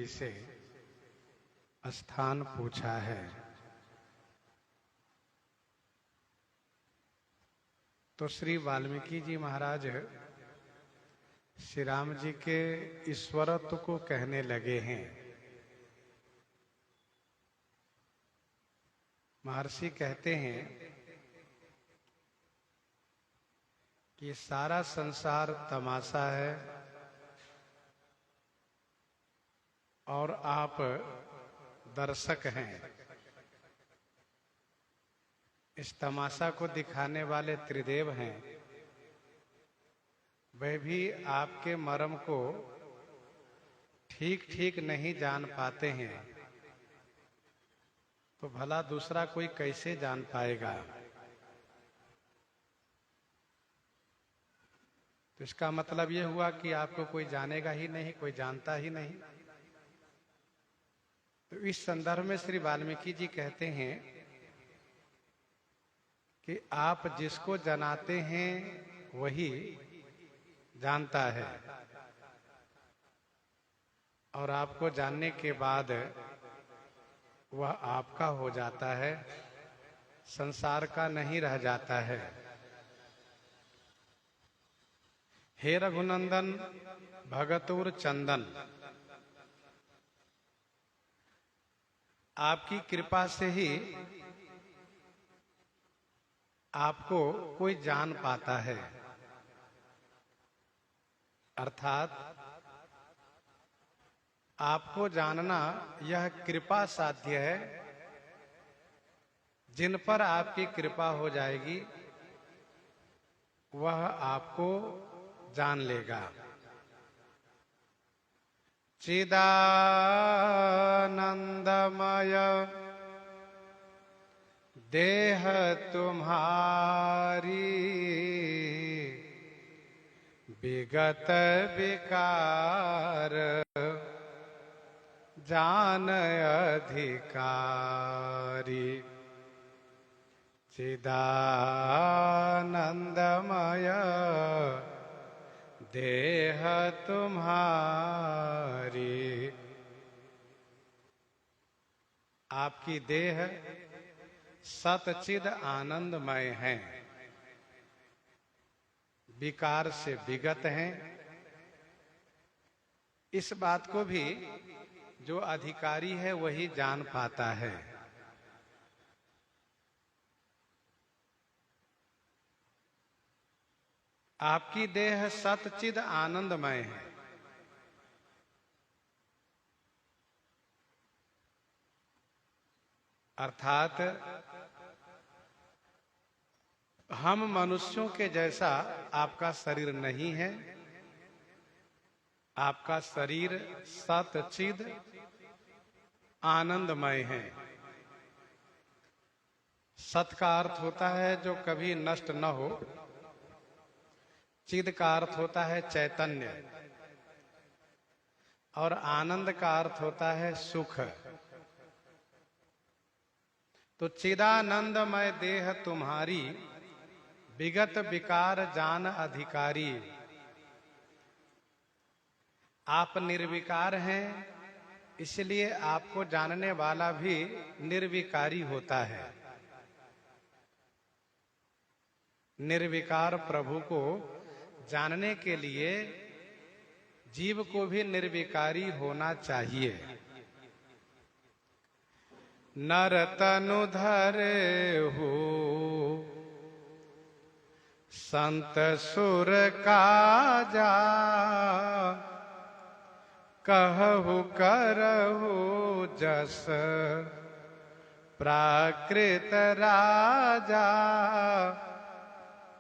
से स्थान पूछा है तो श्री वाल्मीकि जी महाराज श्री राम जी के ईश्वरत्व को कहने लगे हैं। महर्षि कहते हैं कि सारा संसार तमाशा है और आप दर्शक हैं। इस तमाशा को दिखाने वाले त्रिदेव हैं, वे भी आपके मर्म को ठीक ठीक नहीं जान पाते हैं, तो भला दूसरा कोई कैसे जान पाएगा। तो इसका मतलब यह हुआ कि आपको कोई जानेगा ही नहीं, कोई जानता ही नहीं। तो इस संदर्भ में श्री वाल्मीकि जी कहते हैं कि आप जिसको जनाते हैं वही जानता है, और आपको जानने के बाद वह आपका हो जाता है, संसार का नहीं रह जाता है। हे रघुनंदन भगतुर चंदन, आपकी कृपा से ही आपको कोई जान पाता है। अर्थात आपको जानना यह कृपा साध्य है। जिन पर आपकी कृपा हो जाएगी वह आपको जान लेगा। चिदानंदमय देह तुम्हारी, विगत विकार जान अधिकारी। चिदानंदमय देह तुम्हारी, आपकी देह सतचिद आनंदमय है, विकार से विगत हैं। इस बात को भी जो अधिकारी है वही जान पाता है। आपकी देह सतचिद आनंदमय है, अर्थात हम मनुष्यों के जैसा आपका शरीर नहीं है। आपका शरीर सतचिद आनंदमय है। सत का अर्थ होता है जो कभी नष्ट न हो, चिद का अर्थ होता है चैतन्य, और आनंद का अर्थ होता है सुख। तो चिदानंदमय देह तुम्हारी, विगत विकार जान अधिकारी। आप निर्विकार हैं, इसलिए आपको जानने वाला भी निर्विकारी होता है। निर्विकार प्रभु को जानने के लिए जीव को भी निर्विकारी होना चाहिए। नर तनु धरे हो संत सुर काजा, कहु करहु जस प्राकृत राजा।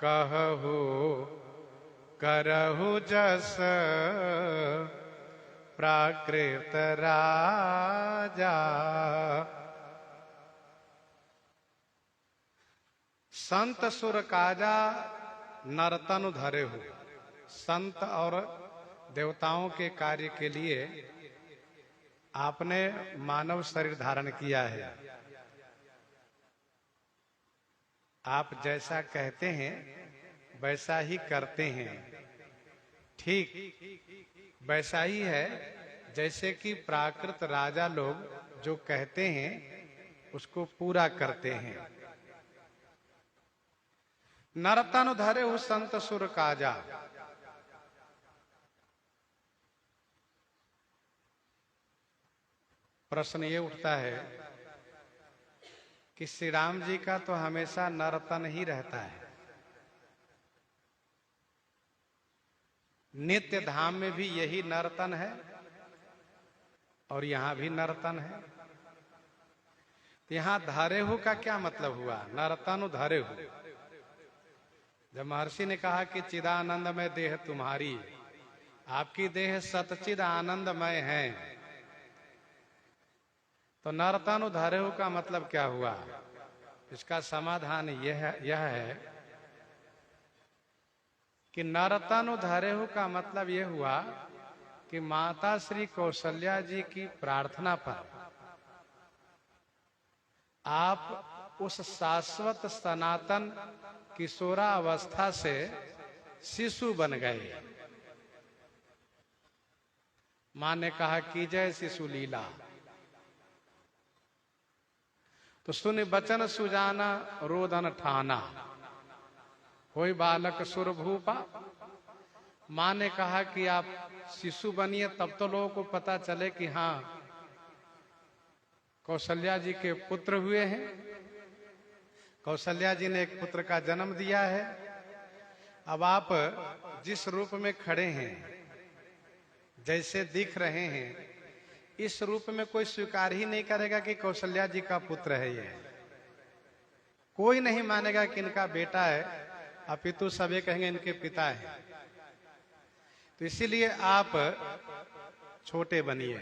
कहु करहु जस प्राकृत राजा। संत सुर काजा नरतनु धरे हो। संत और देवताओं के कार्य के लिए आपने मानव शरीर धारण किया है। आप जैसा कहते हैं वैसा ही करते हैं। ठीक वैसा ही है जैसे कि प्राकृत राजा लोग जो कहते हैं उसको पूरा करते हैं। नरतन धरे हु संत सुर काजा। प्रश्न ये उठता है कि श्री राम जी का तो हमेशा नर्तन ही रहता है, नित्य धाम में भी यही नर्तन है और यहां भी नर्तन है। तो यहां धरे हो का क्या मतलब हुआ? नर्तन धरे हो। जब महर्षि ने कहा कि चिदानंदमय देह तुम्हारी, आपकी देह सतचिद आनंदमय है, तो नर्तन धरे हो का मतलब क्या हुआ? इसका समाधान यह है कि नर्तन धरे हो का मतलब यह हुआ कि माता श्री कौशल्या जी की प्रार्थना पर आप उस शाश्वत सनातन किशोरावस्था से शिशु बन गए। मां ने कहा कि जय शिशु लीला, तो सुन बचन सुजाना रोदन ठाना, होई बालक सुर भूपा। मां ने कहा कि आप शिशु बनिए, तब तो लोगों को पता चले कि हाँ कौशल्या जी के पुत्र हुए हैं। कौशल्या जी ने एक पुत्र का जन्म दिया है। अब आप जिस रूप में खड़े हैं, जैसे दिख रहे हैं, इस रूप में कोई स्वीकार ही नहीं करेगा कि कौशल्या जी का पुत्र है ये। कोई नहीं मानेगा कि इनका बेटा है, अपितु सभी कहेंगे इनके पिता है। तो इसीलिए आप छोटे बनिए।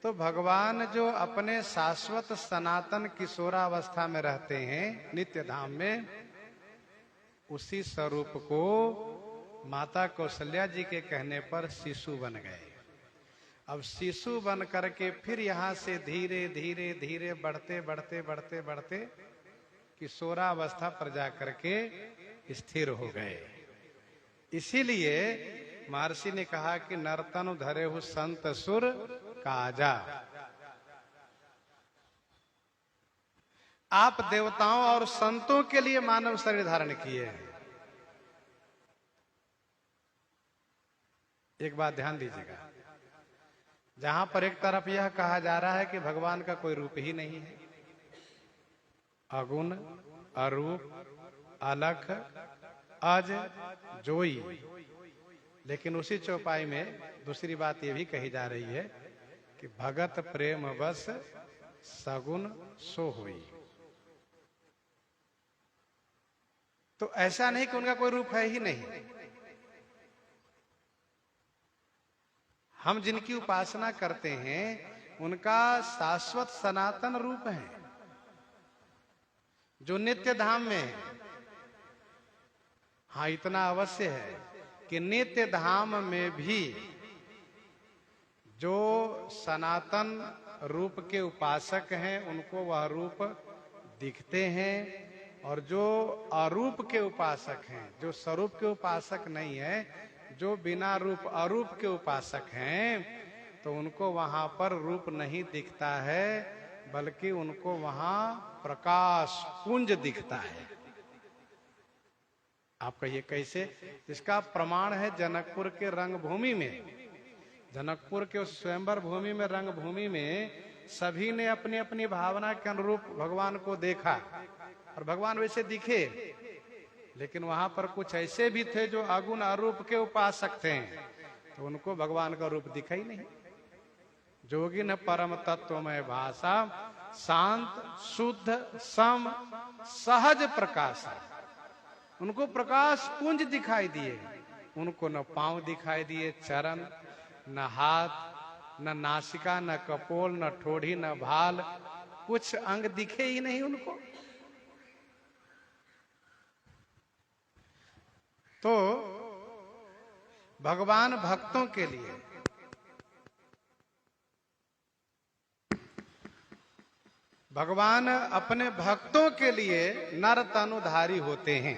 तो भगवान जो अपने शाश्वत सनातन किशोरावस्था में रहते हैं नित्य धाम में, उसी स्वरूप को माता कौशल्या जी के कहने पर शिशु बन गए। अब शिशु बन करके फिर यहां से धीरे धीरे धीरे बढ़ते बढ़ते बढ़ते बढ़ते किशोरावस्था पर जाकर के स्थिर हो गए। इसीलिए महर्षि ने कहा कि नर्तन धरे हु संत सुर काजा। आप देवताओं और संतों के लिए मानव शरीर धारण किए हैं। एक बात ध्यान दीजिएगा, जहां पर एक तरफ यह कहा जा रहा है कि भगवान का कोई रूप ही नहीं है, अगुण अरूप अलख अज जोई, लेकिन उसी चौपाई में दूसरी बात यह भी कही जा रही है कि भगत प्रेम बस सगुण सो होई। तो ऐसा नहीं कि उनका कोई रूप है ही नहीं। हम जिनकी उपासना करते हैं उनका शाश्वत सनातन रूप है जो नित्य धाम में है। हाँ, इतना अवश्य है कि नित्य धाम में भी जो सनातन रूप के उपासक हैं उनको वह रूप दिखते हैं, और जो अरूप के उपासक हैं, जो स्वरूप के उपासक नहीं है, जो बिना रूप अरूप के उपासक हैं, तो उनको वहां पर रूप नहीं दिखता है, बल्कि उनको वहां प्रकाश पुंज दिखता है। आप कहिए कैसे? इसका प्रमाण है जनकपुर के रंगभूमि में। जनकपुर के उस स्वयंवर भूमि में, रंगभूमि में सभी ने अपनी अपनी भावना के अनुरूप भगवान को देखा और भगवान वैसे दिखे, लेकिन वहां पर कुछ ऐसे भी थे जो अगुण अरूप के उपासक थे, तो उनको भगवान का रूप दिखा ही नहीं। जोगी न परम तत्वमय भाषा, शांत शुद्ध सम सहज प्रकाश, उनको प्रकाश पुंज दिखाई दिए। उनको न पांव दिखाई दिए, चरण न हाथ न नासिका न कपोल न ठोड़ी न भाल, कुछ अंग दिखे ही नहीं उनको। तो भगवान भक्तों के लिए, भगवान अपने भक्तों के लिए नर तनुधारी होते हैं।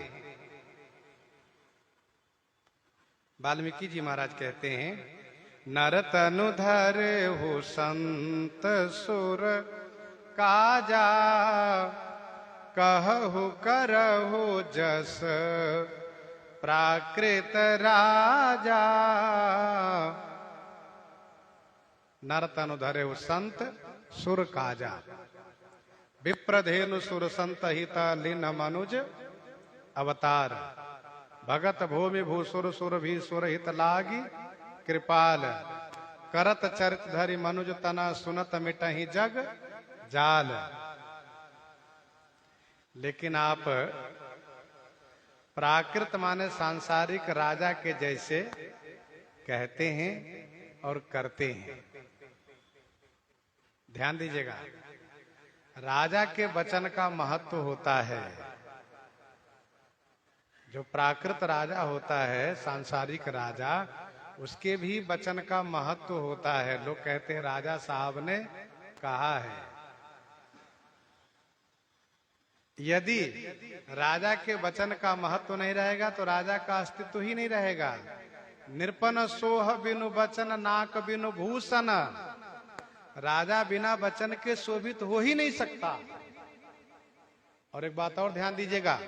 वाल्मीकि जी महाराज कहते हैं, नर तनु धरे हो संत सुर काजा, कहु करहु जस प्राकृत राजा। नर तनु धरे हो संत सुर काजा, विप्रधेनु सुर संत हित लीन मनुज अवतार। भगत भूमि भूसुर सुर भी सुर हित लागी कृपाल, करत चरित धरि मनुज तना सुनत मिटहि जग जाल। लेकिन आप प्राकृत माने सांसारिक राजा के जैसे कहते हैं और करते हैं। ध्यान दीजिएगा, राजा के वचन का महत्व होता है। जो प्राकृत राजा होता है, सांसारिक राजा, उसके भी वचन का महत्व होता है। लोग कहते हैं राजा साहब ने कहा है। यदि राजा के वचन का महत्व नहीं रहेगा तो राजा का अस्तित्व ही नहीं रहेगा। निरपन सोह बिनु वचन नाक बिनु भूषण, राजा बिना वचन के शोभित हो ही नहीं सकता। और एक बात और ध्यान दीजिएगा,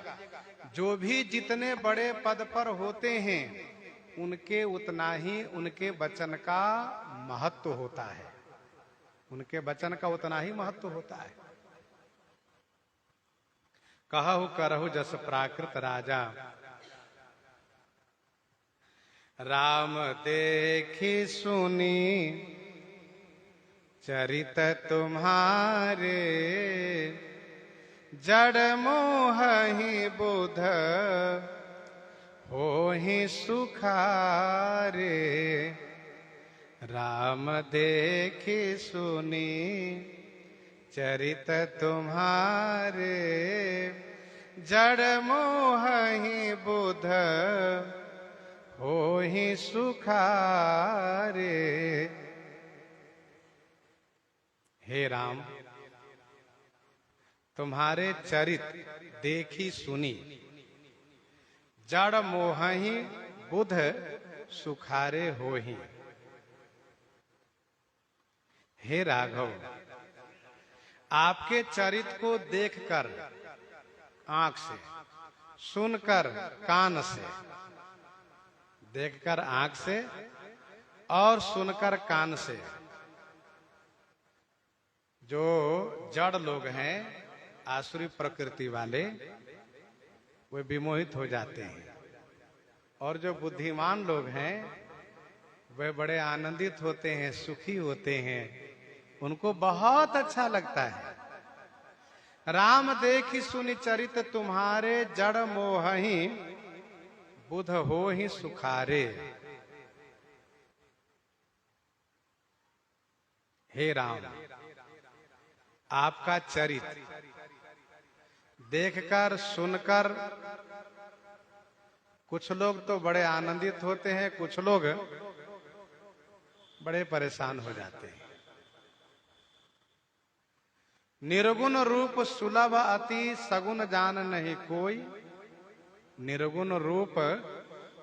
जो भी जितने बड़े पद पर होते हैं उनके उतना ही उनके वचन का महत्व होता है। उनके वचन का उतना ही महत्व होता है। कहु करहु जस प्राकृत राजा, राम देखी सुनी चरित तुम्हारे, जड़ मोह ही बुध हो ही सुखारे। राम देखी सुनी चरित तुम्हारे, जड़ मोह ही बुध हो ही सुखारे। हे राम, तुम्हारे चरित देखी सुनी, जड़ मोहि बुध सुखारे हो ही। हे राघव, आपके चरित को देखकर आंख से, सुनकर कान से, देखकर आंख से और सुनकर कान से, जो जड़ लोग हैं, आसुरी प्रकृति वाले, वे विमोहित हो जाते हैं। और जो बुद्धिमान लोग हैं वे बड़े आनंदित होते हैं, सुखी होते हैं, उनको बहुत अच्छा लगता है। राम देखी सुनि चरित तुम्हारे, जड़ मोहि बुध हो ही सुखारे। हे राम, आपका चरित देखकर सुनकर कुछ लोग तो बड़े आनंदित होते हैं, कुछ लोग बड़े परेशान हो जाते हैं। निर्गुण रूप सुलभ अति सगुन जान नहीं कोई, निर्गुण रूप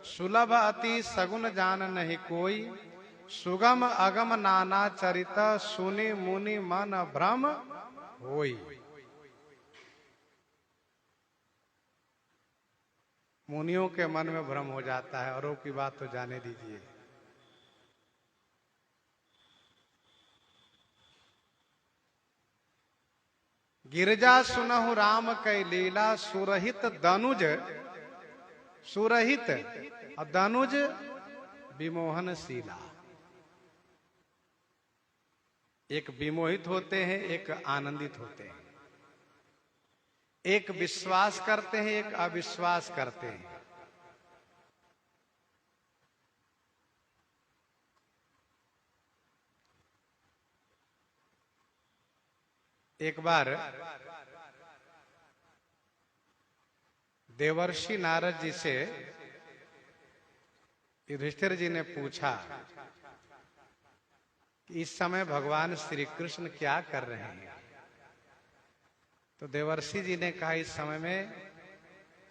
सुलभ अति सगुन जान नहीं कोई, सुगम अगम नाना चरित सुनि मुनि मन भ्रम होई। मुनियों के मन में भ्रम हो जाता है, औरों की बात तो जाने दीजिए। गिरजा सुनहु राम कै लीला, सुरहित दनुज, सुरहित और दनुज विमोहन शीला। एक विमोहित होते हैं, एक आनंदित होते हैं, एक विश्वास करते हैं, एक अविश्वास करते हैं। एक बार देवर्षि नारद जी से युधिष्ठिर जी ने पूछा कि इस समय भगवान श्री कृष्ण क्या कर रहे हैं। तो देवर्षि जी ने कहा, इस समय में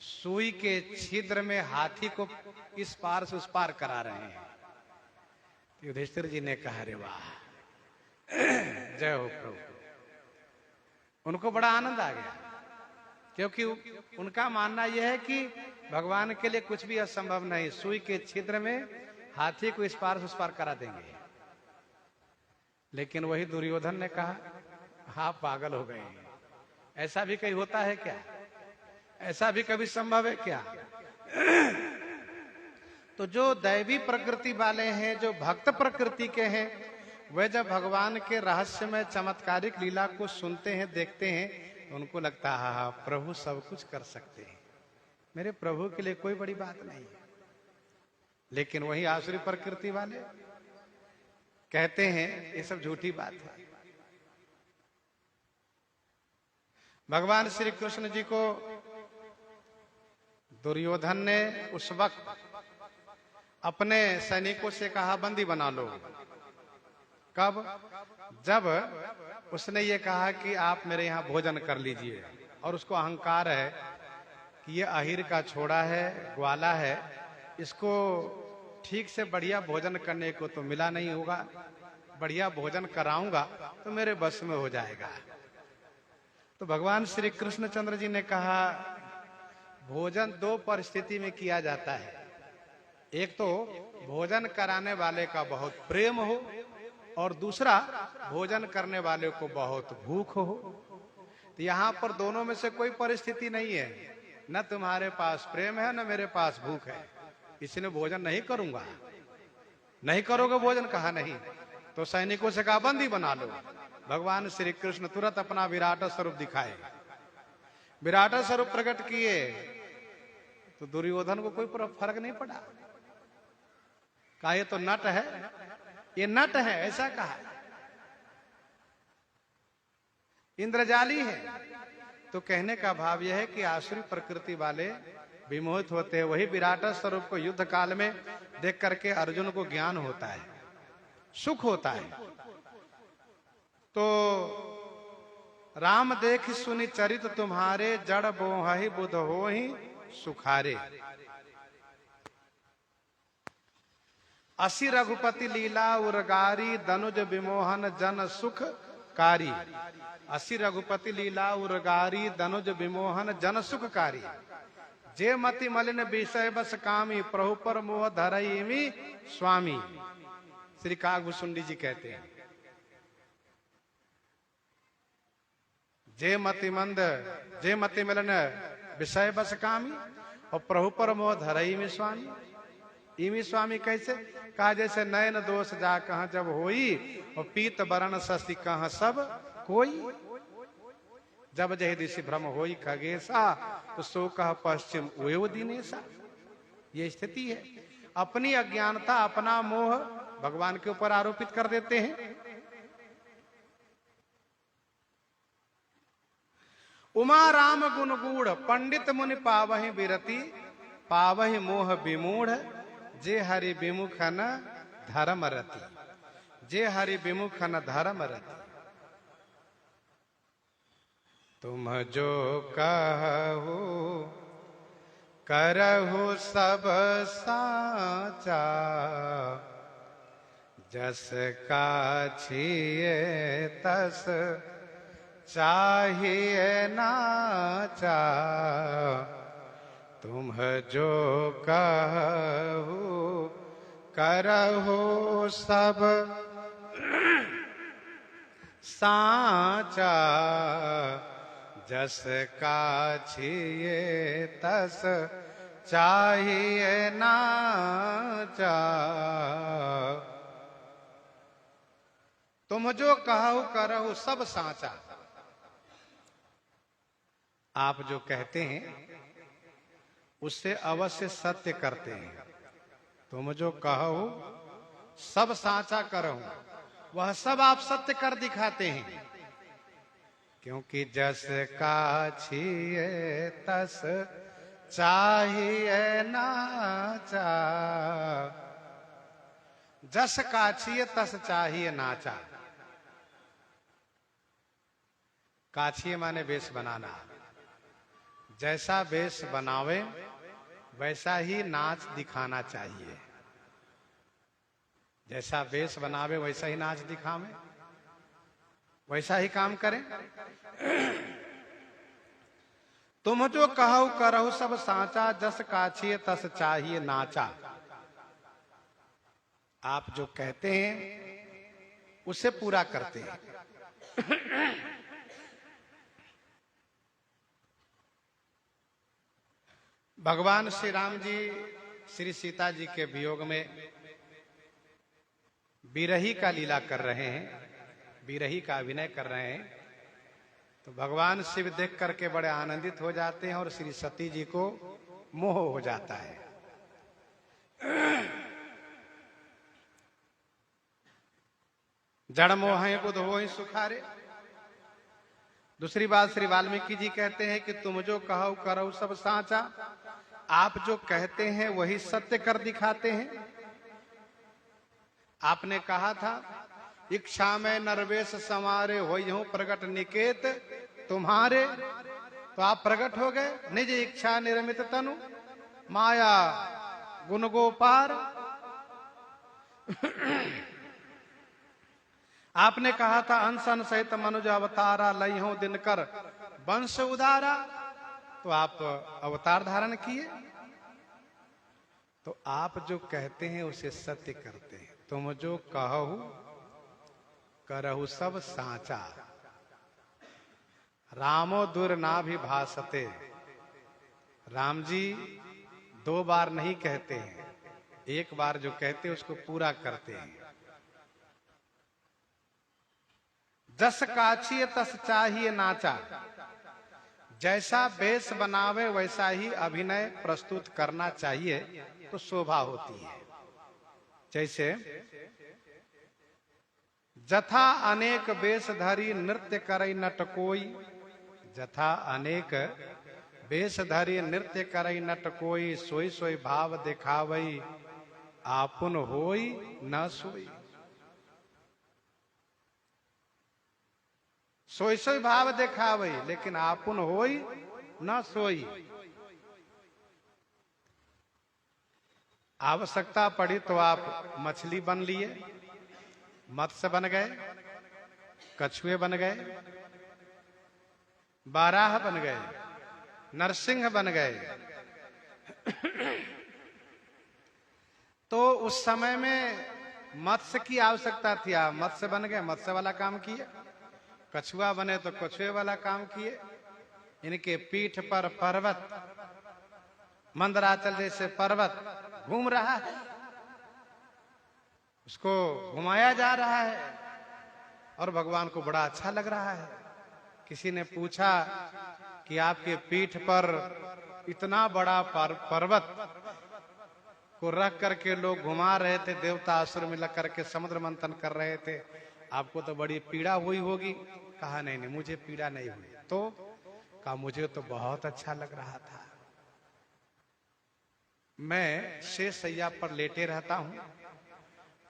सुई के छिद्र में हाथी को इस पार से उस पार करा रहे हैं। युधिष्ठिर जी ने कहा, अरे वाह, जय हो प्रभु। उनको बड़ा आनंद आ गया, क्योंकि उनका मानना यह है कि भगवान के लिए कुछ भी असंभव नहीं। सुई के छिद्र में हाथी को इस पार से उस पार करा देंगे। लेकिन वही दुर्योधन ने कहा, आप पागल हो गए, ऐसा भी कहीं होता है क्या? ऐसा भी कभी संभव है क्या? तो जो दैवी प्रकृति वाले हैं, जो भक्त प्रकृति के हैं, वे जब भगवान के रहस्यमय चमत्कारिक लीला को सुनते हैं, देखते हैं, उनको लगता है हाँ, प्रभु सब कुछ कर सकते हैं, मेरे प्रभु के लिए कोई बड़ी बात नहीं है। लेकिन वही आसुरी प्रकृति वाले कहते हैं ये सब झूठी बात है। भगवान श्री कृष्ण जी को दुर्योधन ने उस वक्त अपने सैनिकों से कहा, बंदी बना लो। कब? जब उसने ये कहा कि आप मेरे यहाँ भोजन कर लीजिए, और उसको अहंकार है कि ये अहिर का छोड़ा है, ग्वाला है, इसको ठीक से बढ़िया भोजन करने को तो मिला नहीं होगा, बढ़िया भोजन कराऊंगा तो मेरे बस में हो जाएगा। तो भगवान श्री कृष्णचंद्र जी ने कहा, भोजन दो परिस्थिति में किया जाता है। एक तो भोजन कराने वाले का बहुत प्रेम हो, और दूसरा भोजन करने वाले को बहुत भूख हो। तो यहाँ पर दोनों में से कोई परिस्थिति नहीं है, न तुम्हारे पास प्रेम है न मेरे पास भूख है, इसलिए भोजन नहीं करूंगा। नहीं करोगे भोजन? कहा नहीं। तो सैनिकों से कहा, बंदी बना लो। भगवान श्री कृष्ण तुरंत अपना विराट स्वरूप दिखाए, विराट स्वरूप प्रकट किए, तो दुर्योधन को कोई फर्क नहीं पड़ा। कहा ये तो नट है, ये नट है, ऐसा कहा, इंद्रजाली है। तो कहने का भाव यह है कि आसुरी प्रकृति वाले विमोहित होते हैं। वही विराट स्वरूप को युद्ध काल में देख करके अर्जुन को ज्ञान होता है, सुख होता है। तो राम देख सुनि चरित तुम्हारे, जड़ बोहि बुध होहि सुखारे। असी रघुपति लीला उरगारी, दनुज विमोहन जन सुख कारी। असी रघुपति लीला उरगारी, दनुज विमोहन जन सुख कारी। जे मति मलिन विषय बस कामी, प्रभु पर मोह धरईमी स्वामी। श्री कागभूषुंडी जी कहते हैं, जे मति मिलन विषय बस कामी, और प्रभु पर मोह धरईमी स्वामी। इमी स्वामी कैसे? कहा जैसे नयन दोष जा कहाँ जब होई, और पीत बरण शशि कहाँ सब कोई। जब जह दिशि भ्रम होई खगेशा, तो सो कह पश्चिम उयो दिनेशा। ये स्थिति है। अपनी अज्ञानता, अपना मोह भगवान के ऊपर आरोपित कर देते हैं। उमा राम गुण गूढ़, पंडित मुनि पावहि विरति, पावहि मोह विमूढ़। जे हरि विमुख न धर्म रति, जे हरि विमुख न धर्म रति। तुम जो कहु करहु सब साचा, जस का छिए तस चाहिए नाचा। तुम जो कहु करहु सब साचा, जस का छिए तस चाहिए नाचा। तुम जो कहु करहु सब साचा। आप जो कहते हैं उससे अवश्य सत्य करते हैं। तुम जो कहो सब साचा करो, वह सब आप सत्य कर दिखाते हैं। क्योंकि जस का छिए तस चाहिए नाचा, जस का छिए तस चाहिए नाचा। काछिए माने वेश बनाना। जैसा वेश बनावे वैसा ही नाच दिखाना चाहिए। जैसा वेश बनावे वैसा ही नाच दिखावे, वैसा ही काम करें। तुम जो कहो करहु सब साचा, जस काछिए तस चाहिए नाचा। आप जो कहते हैं उसे पूरा करते हैं। भगवान श्री राम जी श्री सीता जी के वियोग में बिरही का लीला कर रहे हैं, बिरही का अभिनय कर रहे हैं। तो भगवान शिव देख करके बड़े आनंदित हो जाते हैं और श्री सती जी को मोह हो जाता है। जड़ मोह बुध हो सुखारे। दूसरी बात श्री वाल्मीकि जी कहते हैं कि तुम जो कहो करो सब साचा, आप जो कहते हैं वही सत्य कर दिखाते हैं। आपने कहा था इच्छा में नरवेश समारे होइहु प्रगट निकेत तुम्हारे, तो आप प्रकट हो गए। निज इच्छा निर्मित तनु माया गुण गोपार। आपने कहा था अंसन सहित मनुज अवतारा लइहु दिनकर वंश उदारा, तो आप अवतार धारण किए। तो आप जो कहते हैं उसे सत्य करते हैं। तुम जो कहू करहु सब साचा, रामो दूर ना भी भासते। राम जी दो बार नहीं कहते हैं, एक बार जो कहते हैं उसको पूरा करते हैं। जस काछिए तस चाहिए नाचा, जैसा वेश बनावे वैसा ही अभिनय प्रस्तुत करना चाहिए तो शोभा होती है। जैसे जथा अनेक वेश धरी नृत्य करई नट कोई, जथा अनेक वेश धरी नृत्य करई नट कोई, सोई सोई भाव दिखावई आपुन होई न सोई। सोई सोई भाव दिखावई लेकिन आपुन होई न सोई। आवश्यकता पड़ी तो आप मछली बन लिए, मत्स्य बन गए, कछुए बन गए, बाराह बन गए, नरसिंह बन गए। तो उस समय में मत्स्य की आवश्यकता थी, आप मत्स्य बन गए, मत्स्य वाला काम किए। कछुआ बने तो कछुए वाला काम किए। इनके पीठ पर पर्वत, मंदराचल जैसे पर्वत घूम रहा है, उसको घुमाया जा रहा है और भगवान को बड़ा अच्छा लग रहा है। किसी ने पूछा कि आपके पीठ पर इतना बड़ा पर्वत को रख करके लोग घुमा रहे थे, देवता असुर मिल करके समुद्र मंथन कर रहे थे, आपको तो बड़ी पीड़ा हुई होगी। कहा नहीं नहीं मुझे पीड़ा नहीं हुई। तो कहा मुझे तो बहुत अच्छा लग रहा था। मैं शेष सैया पर लेटे रहता हूं,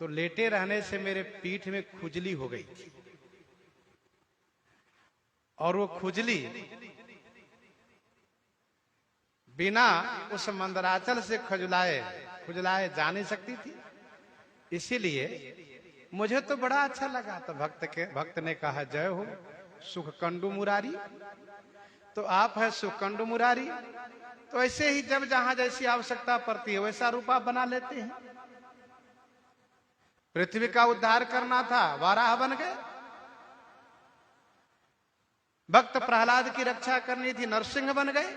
तो लेटे रहने से मेरे पीठ में खुजली हो गई थी, और वो खुजली बिना उस मंदराचल से खुजलाए जा नहीं सकती थी। इसीलिए मुझे तो बड़ा अच्छा लगा। तो भक्त ने कहा जय हो सुख कंडू मुरारी। तो आप है सुख कंडू मुरारी, तो ऐसे ही जब जहां जैसी आवश्यकता पड़ती है वैसा रूप आप बना लेते हैं। पृथ्वी का उद्धार करना था, वाराह बन गए। भक्त प्रहलाद की रक्षा करनी थी, नरसिंह बन गए।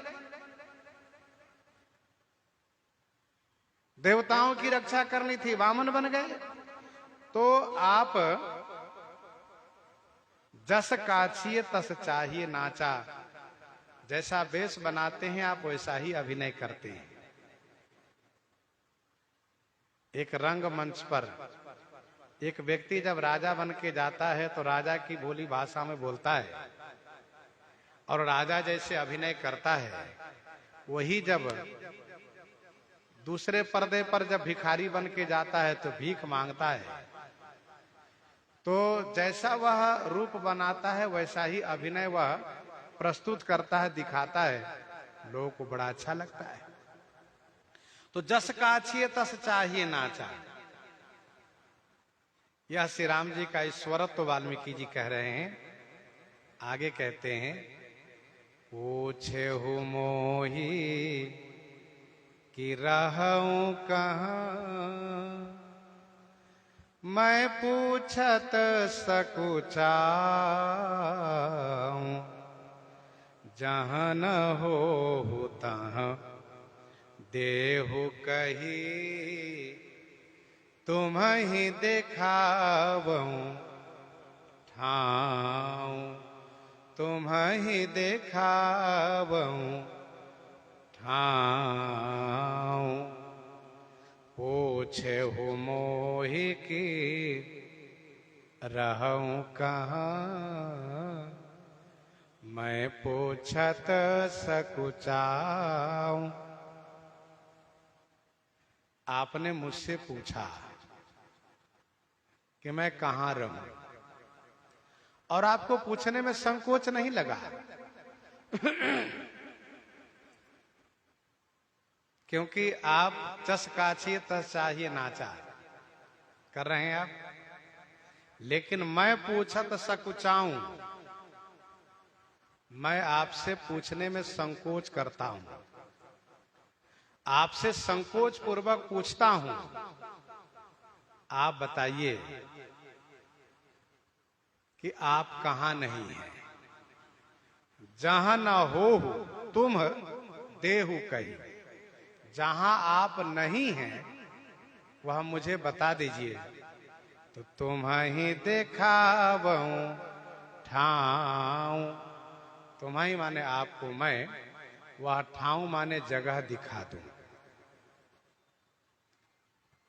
देवताओं की रक्षा करनी थी, वामन बन गए। तो आप जस काछिए तस चाहिए नाचा, जैसा वेश बनाते हैं आप वैसा ही अभिनय करते हैं। एक रंग मंच पर एक व्यक्ति जब राजा बन के जाता है तो राजा की बोली भाषा में बोलता है और राजा जैसे अभिनय करता है, वही जब दूसरे पर्दे पर जब भिखारी बन के जाता है तो भीख मांगता है। तो जैसा वह रूप बनाता है वैसा ही अभिनय वह प्रस्तुत करता है, दिखाता है, लोगों को बड़ा अच्छा लगता है। तो जस काछिए तस चाहिए नाचा। यह श्री राम जी का ईश्वरत्व वाल्मीकि जी कह रहे हैं। आगे कहते हैं, पूछे हूँ मोही कि रहूं कहाँ, मैं पूछत सकुचाऊं, जहाँ न हो तहाँ देहु कही, तुम ही देखावऊं ठाऊं, तुम ही देखावऊं ठाऊं। पूछे हो मोहि की रहूं कहाँ, मैं पूछत सकुचाऊं। आपने मुझसे पूछा कि मैं कहाँ रहूं, और आपको पूछने में संकोच नहीं लगा क्योंकि आप चस काछिए तस चाहिए नाचा कर रहे हैं आप। लेकिन मैं पूछत सकुचाऊं, मैं आपसे पूछने में संकोच करता हूं, आपसे संकोच पूर्वक पूछता हूं। आप बताइए कि आप कहां नहीं हैं। जहां न हो तुम देहु कही, जहां आप नहीं हैं वह मुझे बता दीजिए, तो तुम ही देखावऊं ठाऊं। तुम ही माने आपको मैं, वह ठाऊं माने जगह दिखा दूं,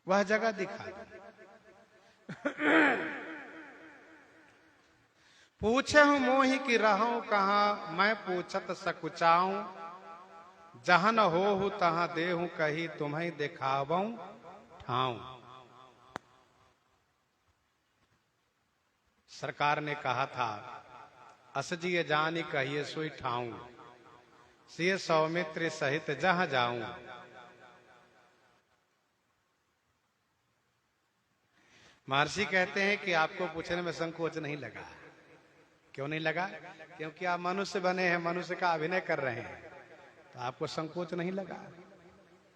वह जगह दिखा दूं। पूछे हूं मोहि की रहूं कहाँ, मैं पूछत सकुचाऊं, जहां न हो तहां देहु कही, तुम्हें दिखावऊं ठाऊं। सरकार ने कहा था, असजिए जानी कहिए सोई ठाऊं, सिय सौमित्र सहित जहां जाऊं। महर्षि कहते हैं कि आपको पूछने में संकोच नहीं लगा। क्यों नहीं लगा? क्योंकि आप मनुष्य बने हैं, मनुष्य का अभिनय कर रहे हैं, तो आपको संकोच नहीं लगा।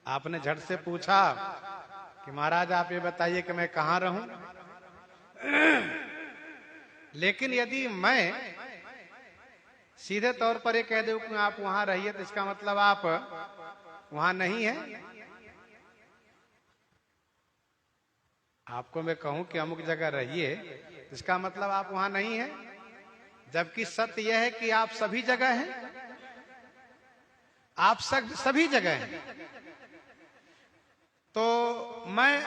आपने झट से पूछा कि महाराज आप ये बताइए कि मैं कहां रहूं। लेकिन यदि मैं सीधे तौर पर ये कह दूं कि आप वहां रहिए, तो इसका मतलब आप वहां नहीं हैं। आपको मैं कहूं कि अमुक जगह रहिए, तो इसका मतलब आप वहां नहीं हैं, जबकि सत्य यह है कि आप सभी जगह हैं। आप सभी जगह हैं। तो मैं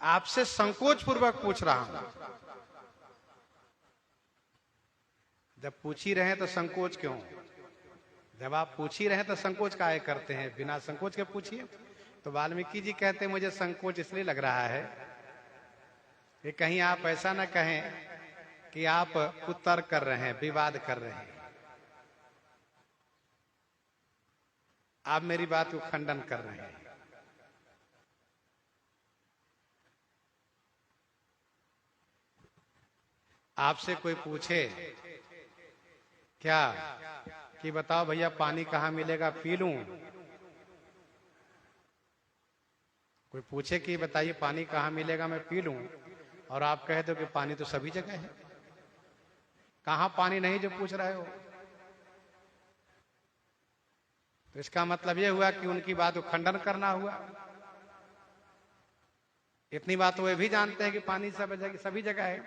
आपसे संकोच पूर्वक पूछ रहा हूं। जब पूछ ही रहे तो संकोच क्यों? जब आप पूछ ही रहे तो संकोच काहे करते हैं? बिना संकोच के पूछिए। तो वाल्मीकि जी कहते हैं, मुझे संकोच इसलिए लग रहा है कि कहीं आप ऐसा न कहें कि आप कुतर्क कर रहे हैं, विवाद कर रहे हैं, आप मेरी बात को खंडन कर रहे हैं। आपसे कोई पूछे क्या कि बताओ भैया पानी कहाँ मिलेगा, पी लूं? कोई पूछे कि बताइए पानी कहाँ मिलेगा, मैं पी लूं, और आप कह दो कि पानी तो सभी जगह है। कहाँ पानी नहीं जो पूछ रहे हो? तो इसका मतलब यह हुआ कि उनकी बात को खंडन करना हुआ। इतनी बात वे भी जानते हैं कि पानी सब जगह सभी जगह है,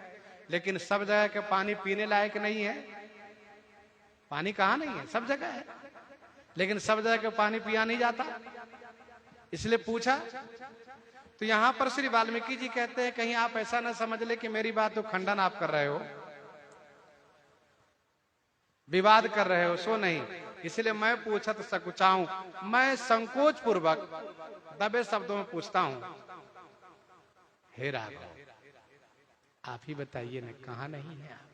लेकिन सब जगह के पानी पीने लायक नहीं है। पानी कहाँ नहीं है, सब जगह है, लेकिन सब जगह के पानी पिया नहीं जाता, इसलिए पूछा। तो यहां पर श्री वाल्मीकि जी कहते हैं, कहीं आप ऐसा ना समझ ले कि मेरी बात तो खंडन आप कर रहे हो, विवाद कर रहे हो, सो नहीं। इसलिए मैं पूछत सकुचाऊं, मैं संकोच पूर्वक दबे शब्दों में पूछता हूं, हे राघव आप ही बताइए ना, कहां नहीं है आप?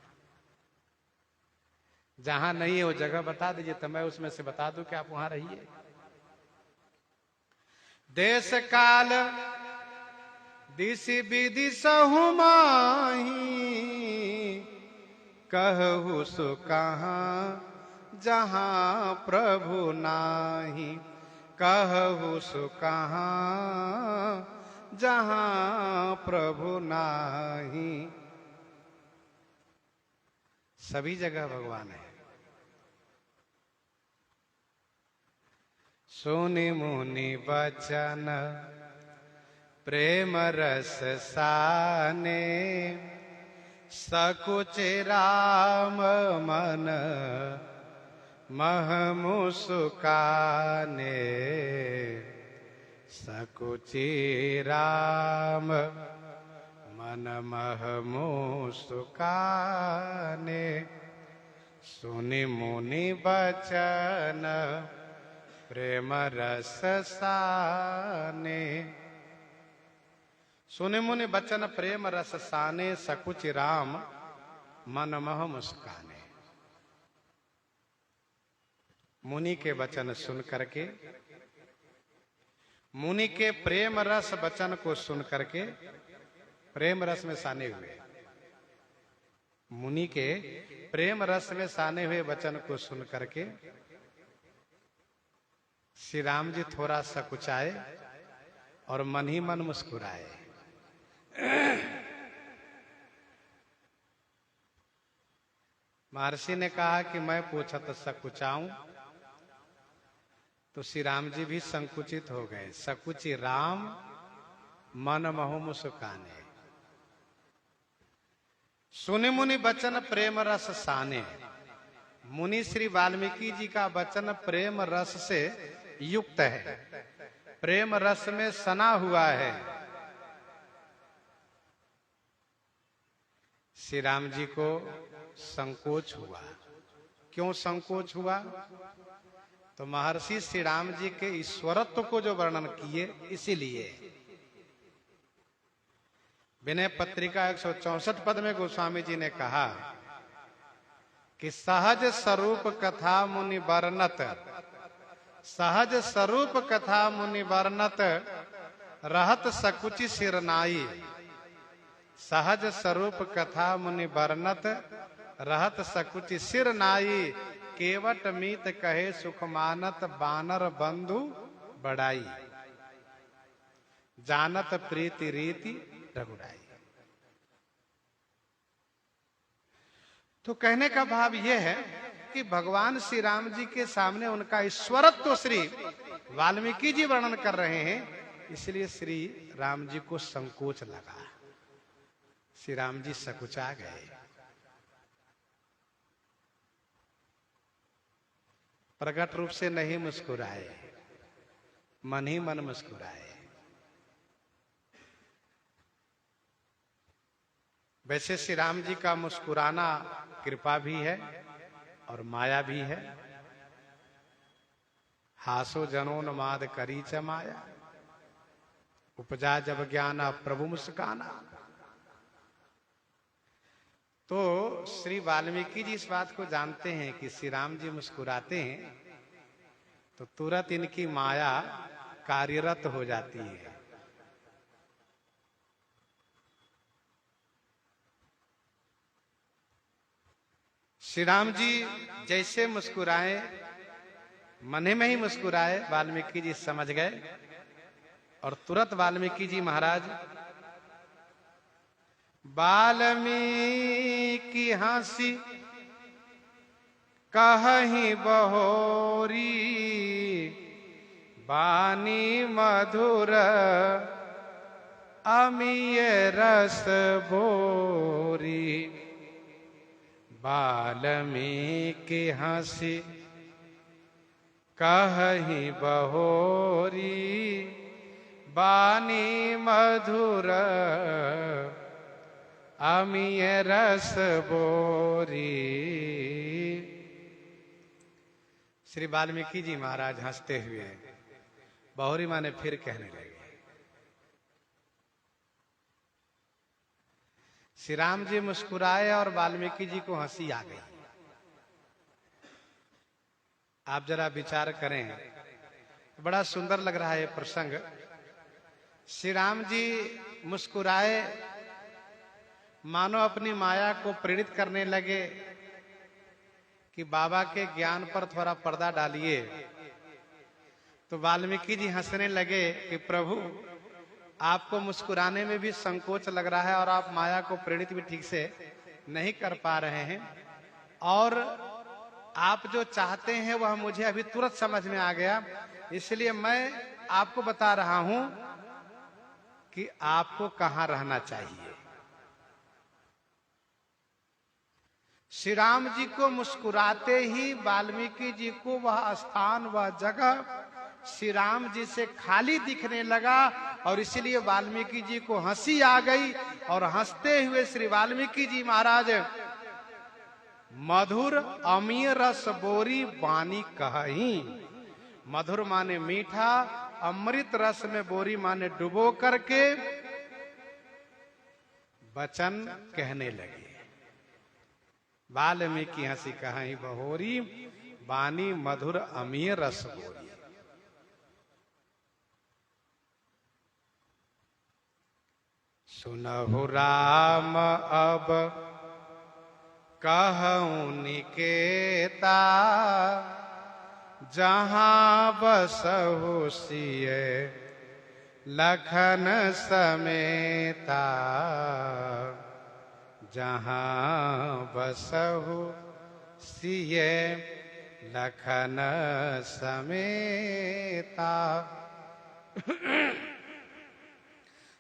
जहां नहीं है वो जगह बता दीजिए, तो मैं उसमें से बता दूं कि आप वहां रहिए। देश काल दिस विधि सहु माही कहु सो कहाँ जहाँ प्रभु नाही। कहु सो कहाँ जहाँ प्रभु नाही। सभी जगह भगवान है। सुनि मुनि बचन प्रेम रस साने सकुच राम मन मह मुस्काने। सकुचि राम मन मह मुस्काने। सुनि मुनि बचन प्रेम रस साने। सुनि मुनि बचन प्रेम रस साने सकुचि राम मन मह मुस्काने। मुनि के वचन सुन करके, मुनि के प्रेम रस वचन को सुन करके प्रेम रस में साने हुए। मुनि के प्रेम रस में साने हुए वचन को सुन करके श्री राम जी थोड़ा सकुचाए और मन ही मन मुस्कुराए। महर्षि ने कहा कि मैं पूछत सकुचाऊं, तो श्री राम जी भी संकुचित हो गए। सकुचि राम मन महु मुस्काने। सुनि मुनि बचन प्रेम रस साने। मुनि श्री वाल्मीकि जी का वचन प्रेम रस से युक्त है, प्रेम रस में सना हुआ है। श्री राम जी को संकोच हुआ। क्यों संकोच हुआ? तो महर्षि श्री राम जी के ईश्वरत्व को जो वर्णन किए, इसीलिए विनय पत्रिका 164 पद में गोस्वामी जी ने कहा कि सहज स्वरूप कथा मुनि वर्णत, सहज स्वरूप कथा मुनि वर्णत रहत सकुचि सिरनाई। सहज स्वरूप कथा मुनि वर्णत रहत सकुचि सिरनाई। केवट मीत कहे सुख मानत बानर बंधु बड़ाई। जानत प्रीति रीति रघुराई। तो कहने का भाव यह है कि भगवान श्री राम जी के सामने उनका ईश्वरत्व श्री वाल्मीकि जी वर्णन कर रहे हैं, इसलिए श्री राम जी को संकोच लगा। श्री राम जी सकुचा गए। प्रकट रूप से नहीं मुस्कुराए, मन ही मन मुस्कुराए। वैसे श्री राम जी का मुस्कुराना कृपा भी है और माया भी है। हासो जनोन्माद करी च माया, उपजा जब ज्ञान प्रभु मुस्काना। तो श्री वाल्मीकि जी इस बात को जानते हैं कि श्री राम जी मुस्कुराते हैं तो तुरंत इनकी माया कार्यरत हो जाती है। श्री राम जी जैसे मुस्कुराए, मन में ही मुस्कुराए, वाल्मीकि जी समझ गए और तुरंत वाल्मीकि जी महाराज वाल्मीकि हंसी कहहि बहोरी, बानी मधुर अमीय रस बोरी। वाल्मीकि हंसी कहहि बहोरी, बानी मधुर अमीय रस बोरी। श्री वाल्मीकि जी महाराज हंसते हुए बहोरी माने फिर कहने लगे। श्री राम जी मुस्कुराए और वाल्मीकि जी को हंसी आ गई। आप जरा विचार करें, बड़ा सुंदर लग रहा है ये प्रसंग। श्री राम जी मुस्कुराए, मानो अपनी माया को प्रेरित करने लगे कि बाबा के ज्ञान पर थोड़ा पर्दा डालिए। तो वाल्मीकि जी हंसने लगे कि प्रभु, आपको मुस्कुराने में भी संकोच लग रहा है और आप माया को प्रेरित भी ठीक से नहीं कर पा रहे हैं, और आप जो चाहते हैं वह मुझे अभी तुरंत समझ में आ गया, इसलिए मैं आपको बता रहा हूं कि आपको कहां रहना चाहिए। श्री राम जी को मुस्कुराते ही वाल्मीकि जी को वह स्थान, वह जगह श्री राम जी से खाली दिखने लगा, और इसलिए वाल्मीकि जी को हंसी आ गई, और हंसते हुए श्री वाल्मीकि जी महाराज मधुर अमीय रस बोरी बानी कही। मधुर माने मीठा, अमृत रस में बोरी माने डुबो करके वचन कहने लगे। वाल्मीकि हंसी कहीं बहोरी, बानी मधुर अमीय रस बोरी। सुनहु राम अब कहूं निकेता, जहां बसहु सिय लखन समेता। जहां बसहु सिय लखन समेता।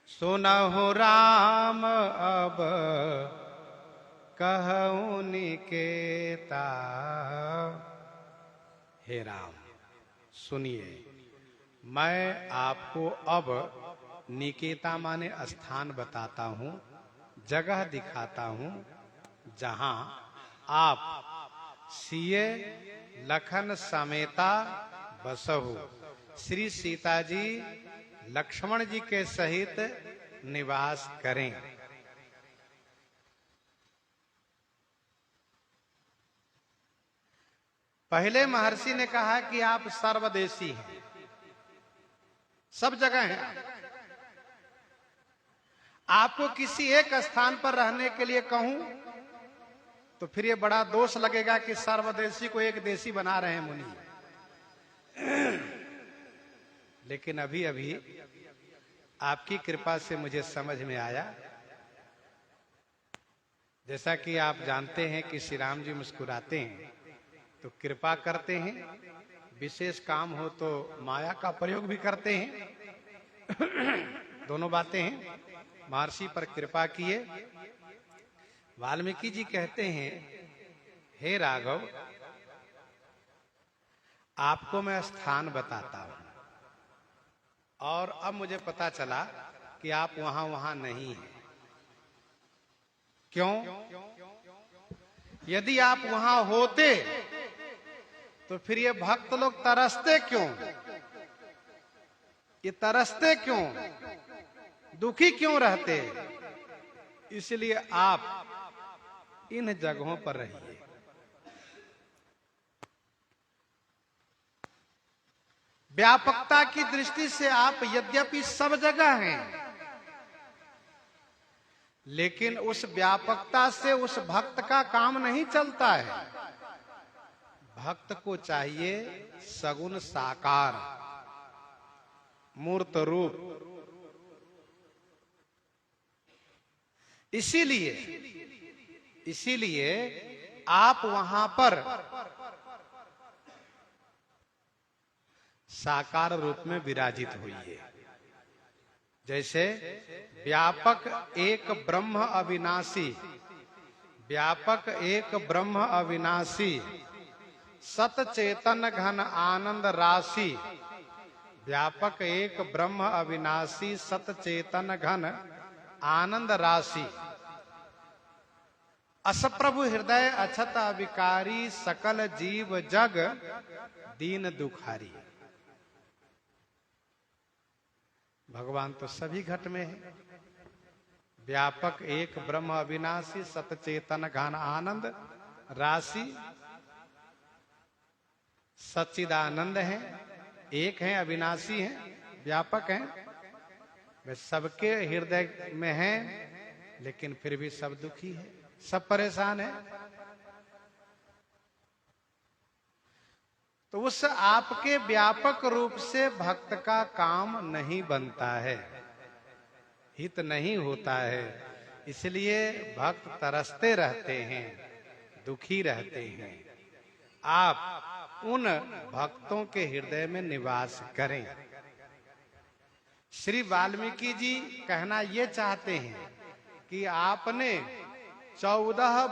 सुनहु राम अब कहूं निकेता। हे राम, सुनिए, मैं आपको अब निकेता माने स्थान बताता हूं, जगह दिखाता हूं, जहां आप सिय लखन समेता बसहु, श्री सीता जी लक्ष्मण जी के सहित निवास करें। पहले महर्षि ने कहा कि आप सर्वदेशी हैं, सब जगह हैं। आपको किसी एक स्थान पर रहने के लिए कहूं तो फिर ये बड़ा दोष लगेगा कि सर्वदेशी को एक देशी बना रहे हैं मुनि। लेकिन अभी अभी आपकी कृपा से मुझे समझ में आया, जैसा कि आप जानते हैं कि श्री राम जी मुस्कुराते हैं तो कृपा करते हैं, विशेष काम हो तो माया का प्रयोग भी करते हैं। दोनों बातें हैं। महर्षि पर कृपा किए। वाल्मीकि जी कहते हैं, हे राघव, आपको मैं स्थान बताता हूं, और अब मुझे पता चला कि आप वहां वहां नहीं हैं। क्यों? यदि आप वहां होते तो फिर ये भक्त लोग तरसते क्यों? ये तरसते क्यों? दुखी क्यों रहते? इसलिए आप इन जगहों पर रहिए। व्यापकता की दृष्टि से आप यद्यपि सब जगह हैं, लेकिन उस व्यापकता से उस भक्त का काम नहीं चलता है। भक्त को चाहिए सगुण साकार, मूर्त रूप। इसीलिए आप वहां पर साकार रूप में विराजित होइए। जैसे व्यापक एक ब्रह्म अविनाशी, व्यापक एक ब्रह्म अविनाशी, सत चेतन घन आनंद राशि। व्यापक एक ब्रह्म अविनाशी, सत चेतन घन आनंद राशि। असप्रभु हृदय अछत अविकारी, सकल जीव जग दीन दुखारी। भगवान तो सभी घट में है। व्यापक एक ब्रह्म अविनाशी, सत चेतन घन आनंद राशि, सच्चिदानंद है, एक है, अविनाशी है, व्यापक है। वे सबके हृदय में हैं, लेकिन फिर भी सब दुखी है, सब परेशान है। तो उस आपके व्यापक रूप से भक्त का काम नहीं बनता है, हित नहीं होता है। इसलिए भक्त तरसते रहते हैं, दुखी रहते हैं। आप उन भक्तों के हृदय में निवास करें। श्री वाल्मीकि जी कहना ये चाहते हैं कि आपने 14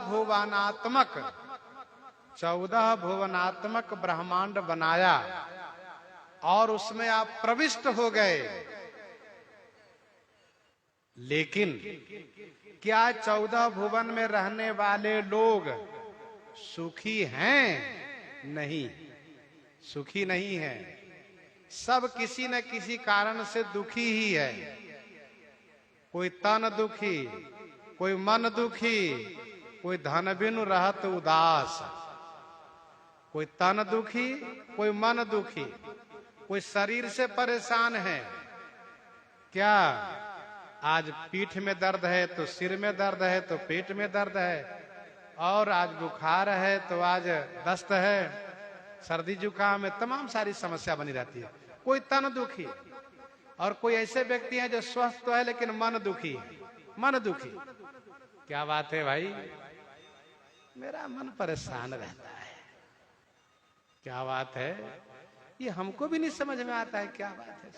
भुवनात्मक ब्रह्मांड बनाया और उसमें आप प्रविष्ट हो गए, लेकिन क्या 14 भुवन में रहने वाले लोग सुखी हैं? नहीं, सुखी नहीं है। सब किसी न किसी कारण से दुखी ही है। कोई तन दुखी, कोई मन दुखी, कोई धन बिनु रहत उदास। कोई तन दुखी, कोई मन दुखी, कोई शरीर से परेशान है। क्या आज पीठ में दर्द है तो सिर में दर्द है तो पेट में दर्द है, और आज बुखार है तो आज दस्त है, सर्दी जुकाम है, तमाम सारी समस्या बनी रहती है। कोई तन दुखी, और कोई ऐसे व्यक्ति हैं जो स्वस्थ तो है लेकिन मन दुखी है, मन दुखी। क्या बात है भाई, मेरा मन परेशान रहता है। क्या बात है, ये हमको भी नहीं समझ में आता है, क्या बात है।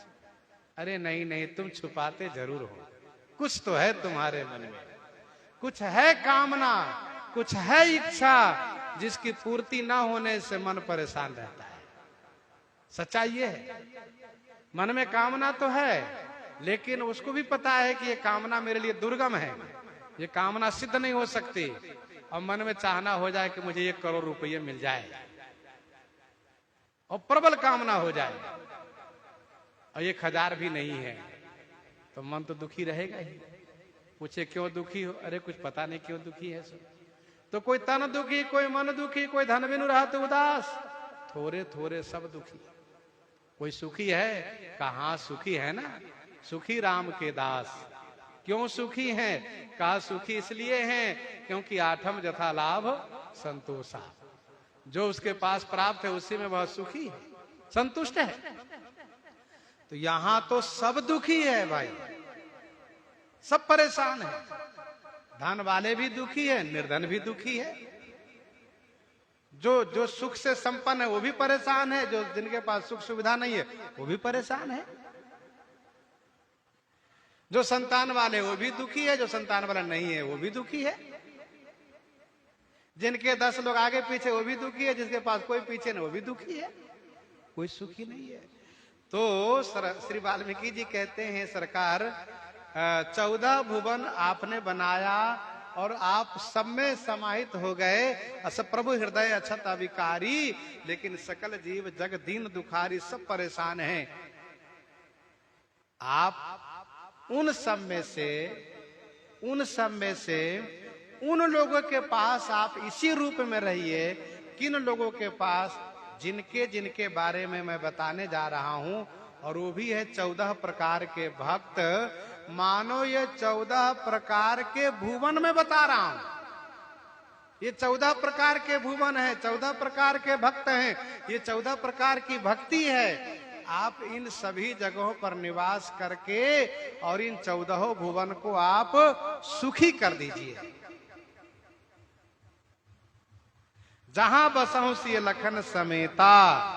अरे नहीं नहीं, तुम छुपाते जरूर हो, कुछ तो है तुम्हारे मन में, कुछ है कामना, कुछ है इच्छा, जिसकी पूर्ति ना होने से मन परेशान रहता है। सच्चाई ये है, मन में कामना तो है, लेकिन उसको भी पता है कि ये कामना मेरे लिए दुर्गम है, ये कामना सिद्ध नहीं हो सकती। और मन में चाहना हो जाए कि मुझे 1 करोड़ रुपये मिल जाए, और प्रबल कामना हो जाए, और 1000 भी नहीं है, तो मन तो दुखी रहेगा ही। पूछे क्यों दुखी हो? अरे कुछ पता नहीं क्यों दुखी है सब। तो कोई तन दुखी, कोई मन दुखी, कोई धन बिनु रहत उदास, थोड़े थोड़े सब दुखी। कोई सुखी है? कहाँ सुखी है ना, सुखी राम के दास। क्यों सुखी हैं? कहा सुखी इसलिए हैं क्योंकि 8 जथा लाभ संतोषा, जो उसके पास प्राप्त है उसी में वह सुखी है, संतुष्ट है। तो यहां तो सब दुखी है भाई, सब परेशान है। धन वाले भी दुखी है, निर्धन भी दुखी है। जो सुख से संपन्न है वो भी परेशान है, जो जिनके पास सुख सुविधा नहीं है वो भी परेशान है। जो संतान वाले वो भी दुखी है, जो संतान वाला नहीं है वो भी दुखी है। जिनके 10 लोग आगे पीछे वो भी दुखी है, जिसके पास कोई पीछे नहीं वो भी दुखी है, कोई सुखी नहीं है। तो श्री वाल्मीकि जी कहते हैं, सरकार 14 भुवन आपने बनाया और आप सब में समाहित हो गए। अस प्रभु हृदय अछत अविकारी, लेकिन सकल जीव जग दीन दुखारी, सब परेशान हैं। आप उन सब में से उन लोगों के पास आप इसी रूप में रहिए। किन लोगों के पास? जिनके बारे में मैं बताने जा रहा हूं, और वो भी है 14 प्रकार के भक्त। मानो ये 14 प्रकार के भुवन में बता रहा हूं, ये 14 प्रकार के भुवन है, 14 प्रकार के भक्त हैं, ये 14 प्रकार की भक्ति है। आप इन सभी जगहों पर निवास करके और इन 14 भुवन को आप सुखी कर दीजिए। जहां बसहु सिय लखन समेता।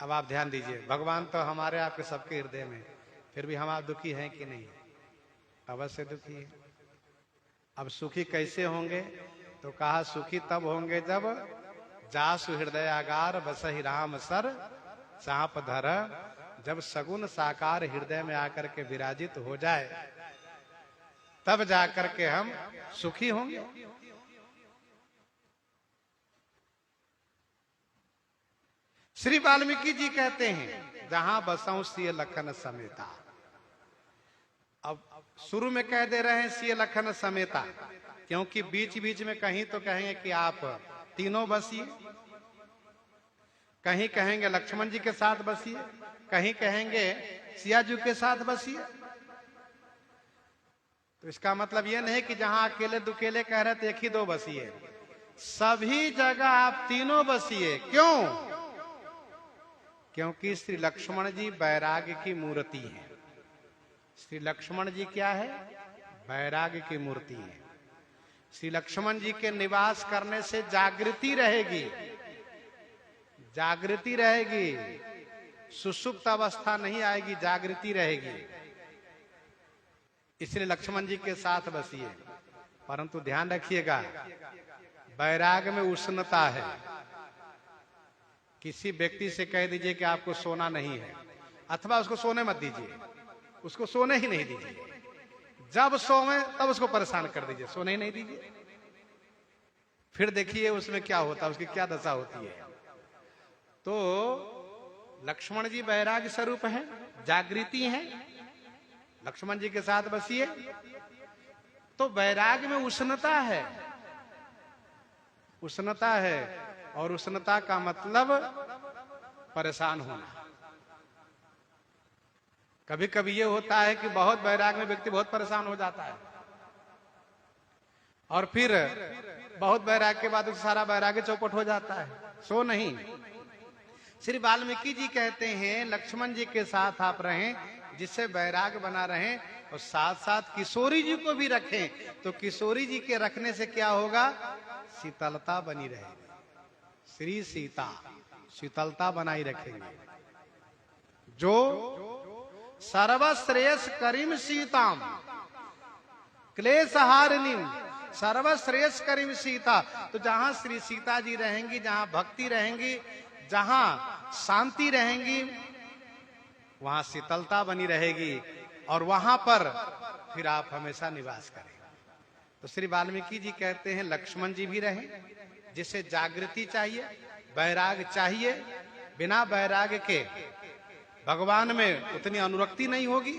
अब आप ध्यान दीजिए, भगवान तो हमारे आपके सबके हृदय में, फिर भी हम आप दुखी हैं कि नहीं? अवश्य दुखी है। अब सुखी कैसे होंगे? तो कहा सुखी तब होंगे जब जासु हृदयागार बसहि राम सर चाप धर। जब सगुन साकार हृदय में आकर के विराजित हो जाए, तब जाकर के हम सुखी होंगे। श्री वाल्मीकि जी कहते हैं, जहां बसऊं सिय लखन समेता। अब शुरू में कह दे रहे हैं सिय लखन समेता, क्योंकि बीच बीच में कहीं तो कहेंगे कि आप तीनों बसिए, कहीं कहेंगे लक्ष्मण जी के साथ बसिए, कहीं कहेंगे सिया जी के साथ बसिए। तो इसका मतलब यह नहीं कि जहां अकेले दुकेले कह रहे थे एक ही दो बसिए, सभी जगह आप तीनों बसिए। क्यों? क्योंकि श्री लक्ष्मण जी वैराग्य की मूर्ति है। श्री लक्ष्मण जी क्या है? वैराग्य की मूर्ति है। श्री लक्ष्मण जी के निवास करने से जागृति रहेगी, जागृति रहेगी, सुषुप्त अवस्था नहीं आएगी, जागृति रहेगी। इसलिए लक्ष्मण जी के साथ बसिए। परंतु ध्यान रखिएगा, वैराग्य में उष्णता है। किसी व्यक्ति से कह दीजिए कि आपको सोना नहीं है, अथवा उसको सोने मत दीजिए, उसको सोने ही नहीं दीजिए। जब सोए तब उसको परेशान कर दीजिए, सोने ही नहीं दीजिए। फिर देखिए उसमें क्या होता है, उसकी क्या दशा होती है। तो लक्ष्मण जी वैराग्य स्वरूप है, जागृति है। लक्ष्मण जी के साथ बसिए तो वैराग्य में उष्णता है, उष्णता है। और उष्णता का मतलब परेशान होना। कभी कभी ये होता है कि बहुत वैराग्य में व्यक्ति बहुत परेशान हो जाता है, और फिर बहुत वैराग्य के बाद सारा वैराग्य चौपट हो जाता है। सो नहीं। श्री वाल्मीकि जी कहते हैं लक्ष्मण जी के साथ आप रहें जिससे वैराग्य बना रहें, और साथ साथ किशोरी जी को भी रखें। तो किशोरी जी के रखने से क्या होगा? शीतलता बनी रहेगी। श्री सीता शीतलता बनाई रखेंगे। जो सर्वश्रेष्ठ करीम सीताम क्लेशहारिणीम, सर्वश्रेष्ठ करीम सीता। तो जहां श्री सीता जी रहेंगी, जहां भक्ति रहेंगी, जहां शांति रहेंगी, वहां शीतलता बनी रहेगी, और वहां पर फिर आप हमेशा निवास करें। तो श्री वाल्मीकि जी कहते हैं लक्ष्मण जी भी रहें, जिसे जागृति चाहिए, वैराग्य चाहिए। बिना वैराग्य के भगवान में उतनी अनुरक्ति नहीं होगी।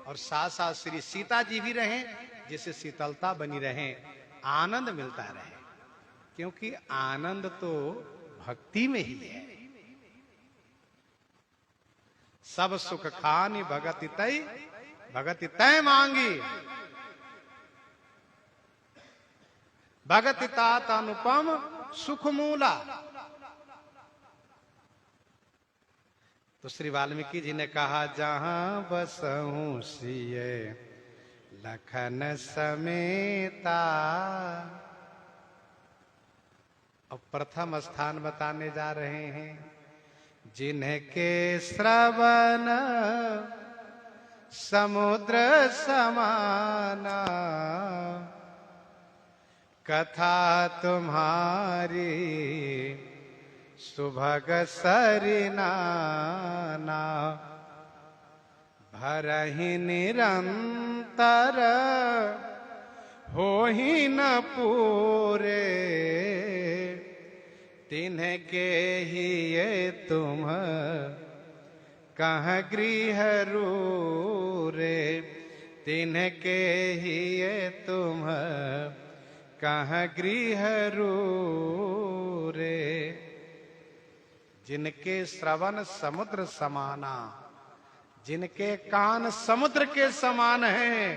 और साथ साथ श्री सीता जी भी रहें, जिससे शीतलता बनी रहे, आनंद मिलता रहे। क्योंकि आनंद तो भक्ति में ही है। सब सुख खानी भगति तय मांगी, भगति तात अनुपम सुख मूला। तो श्री वाल्मीकि जी ने कहा जहां बसहूं सिए लखन समेता। अब प्रथम स्थान बताने जा रहे हैं, जिनके श्रवण समुद्र समाना, कथा तुम्हारी सुभग सरिनाना, भरहि निरंतर हो ही न पूरे, तिनके ही ये तुम कह गृह रूरे, तिनके ही ये तुम कह गृह रूरे। जिनके श्रवण समुद्र समाना, जिनके कान समुद्र के समान हैं।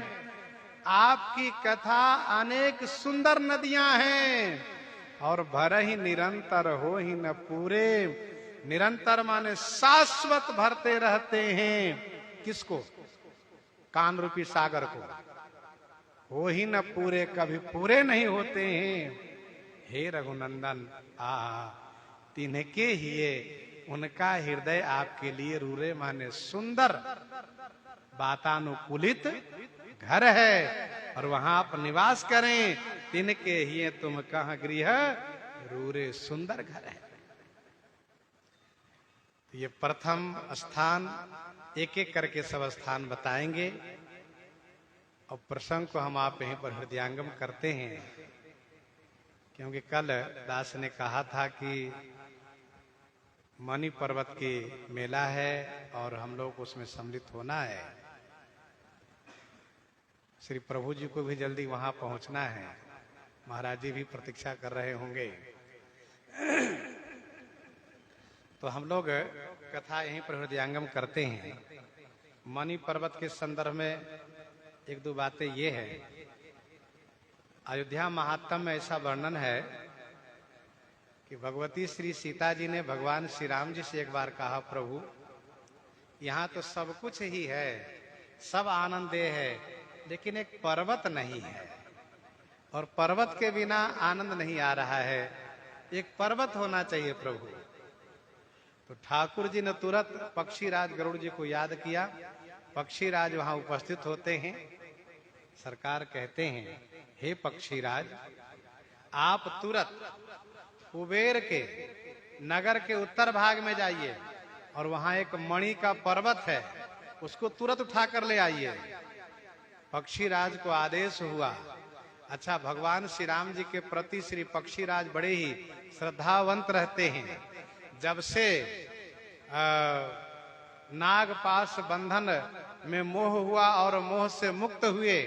आपकी कथा अनेक सुंदर नदियां हैं, और भरहि निरंतर हो ही न पूरे। निरंतर माने शाश्वत भरते रहते हैं। किसको? कान रूपी सागर को। हो ही न पूरे, कभी पूरे नहीं होते हैं। हे रघुनंदन, तिनके ही उनका हृदय आपके लिए रूरे माने सुंदर वातानुकूलित घर है, और वहां आप निवास करें। तिनके ही तुम कहाँ गृह रूरे, सुंदर घर है। ये प्रथम स्थान, एक एक करके सब स्थान बताएंगे, और प्रसंग को हम आप यहीं पर हृदयांगम करते हैं। क्योंकि कल दास ने कहा था कि मणि पर्वत की मेला है और हम लोग उसमें सम्मिलित होना है। श्री प्रभु जी को भी जल्दी वहां पहुंचना है, महाराज जी भी प्रतीक्षा कर रहे होंगे। तो हम लोग कथा यहीं पर हृदयांगम करते हैं। मणि पर्वत के संदर्भ में एक दो बातें ये है। अयोध्या महात्म में ऐसा वर्णन है कि भगवती श्री सीता जी ने भगवान श्री राम जी से एक बार कहा, प्रभु यहाँ तो सब कुछ ही है, सब आनंदे है, लेकिन एक पर्वत नहीं है और पर्वत के बिना आनंद नहीं आ रहा है, एक पर्वत होना चाहिए प्रभु। तो ठाकुर जी ने तुरंत पक्षीराज गरुड़ जी को याद किया। पक्षीराज वहां उपस्थित होते हैं। सरकार कहते हैं, हे पक्षीराज, आप तुरंत कुबेर के नगर के उत्तर भाग में जाइए और वहां एक मणि का पर्वत है, उसको तुरंत उठाकर ले आइए। पक्षीराज को आदेश हुआ। अच्छा, भगवान श्री राम जी के प्रति श्री पक्षीराज बड़े ही श्रद्धावंत रहते हैं। जब से नागपाश बंधन में मोह हुआ और मोह से मुक्त हुए,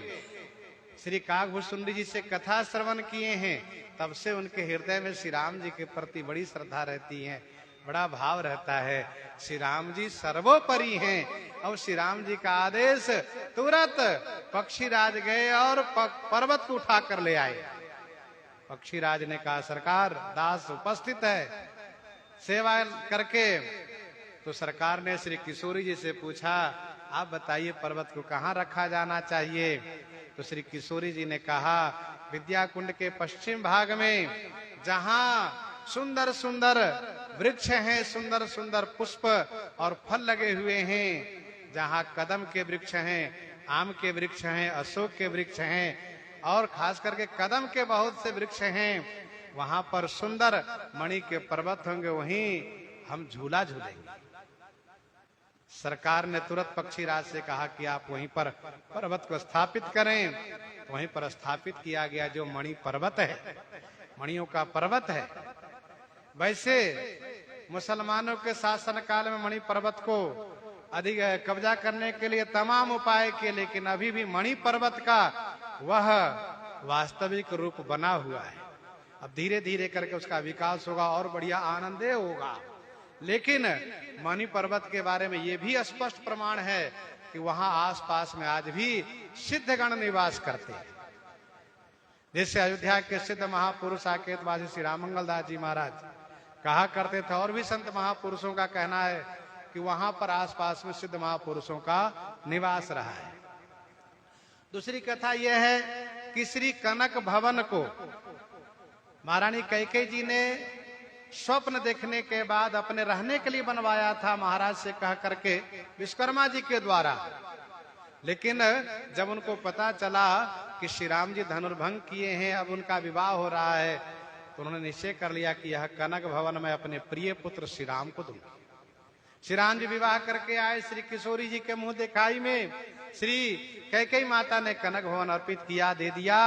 श्री काकभूषुंडी जी से कथा श्रवण किए हैं, तब से उनके हृदय में श्री राम जी के प्रति बड़ी श्रद्धा रहती है, बड़ा भाव रहता है। श्री राम जी सर्वोपरि हैं। और श्री राम जी का आदेश, तुरंत पक्षीराज गए और पर्वत को उठा कर ले आए। पक्षीराज ने कहा, सरकार दास उपस्थित है सेवा करके। तो सरकार ने श्री किशोरी जी से पूछा, आप बताइए पर्वत को कहाँ रखा जाना चाहिए। तो श्री किशोरी जी ने कहा, विद्याकुंड के पश्चिम भाग में जहाँ सुंदर सुंदर वृक्ष हैं, सुंदर सुंदर पुष्प और फल लगे हुए हैं, जहाँ कदम के वृक्ष हैं, आम के वृक्ष हैं, अशोक के वृक्ष हैं और खास करके कदम के बहुत से वृक्ष हैं, वहां पर सुंदर मणि के पर्वत होंगे, वहीं हम झूला झूलेंगे। सरकार ने तुरंत पक्षीराज से कहा कि आप वहीं पर पर्वत को स्थापित करें। तो वहीं पर स्थापित किया गया, जो मणि पर्वत है, मणियों का पर्वत है। वैसे मुसलमानों के शासन काल में मणि पर्वत को अधिक कब्जा करने के लिए तमाम उपाय किए, लेकिन अभी भी मणि पर्वत का वह वास्तविक रूप बना हुआ है। अब धीरे धीरे करके उसका विकास होगा और बढ़िया आनंदे होगा। लेकिन मणि पर्वत के बारे में ये भी स्पष्ट प्रमाण है कि वहां आसपास में आज भी सिद्धगण निवास करते हैं। जैसे अयोध्या के सिद्ध महापुरुष साकेतवासी श्री राममंगल दास जी महाराज कहा करते थे, और भी संत महापुरुषों का कहना है कि वहां पर आसपास में सिद्ध महापुरुषों का निवास रहा है। दूसरी कथा यह है कि श्री कनक भवन को महारानी कैकेयी जी ने स्वप्न देखने के बाद अपने रहने के लिए बनवाया था, महाराज से कह करके विश्वकर्मा जी के द्वारा। लेकिन जब उनको पता चला कि श्री राम जी धनुर्भंग किए हैं, अब उनका विवाह हो रहा है, तो उन्होंने निश्चय कर लिया कि यह कनक भवन में अपने प्रिय पुत्र श्री राम को दूंगा। श्री राम जी विवाह करके आए। श्री किशोरी जी के मुंह दिखाई में श्री कैकेयी माता ने कनक भवन अर्पित किया, दे दिया।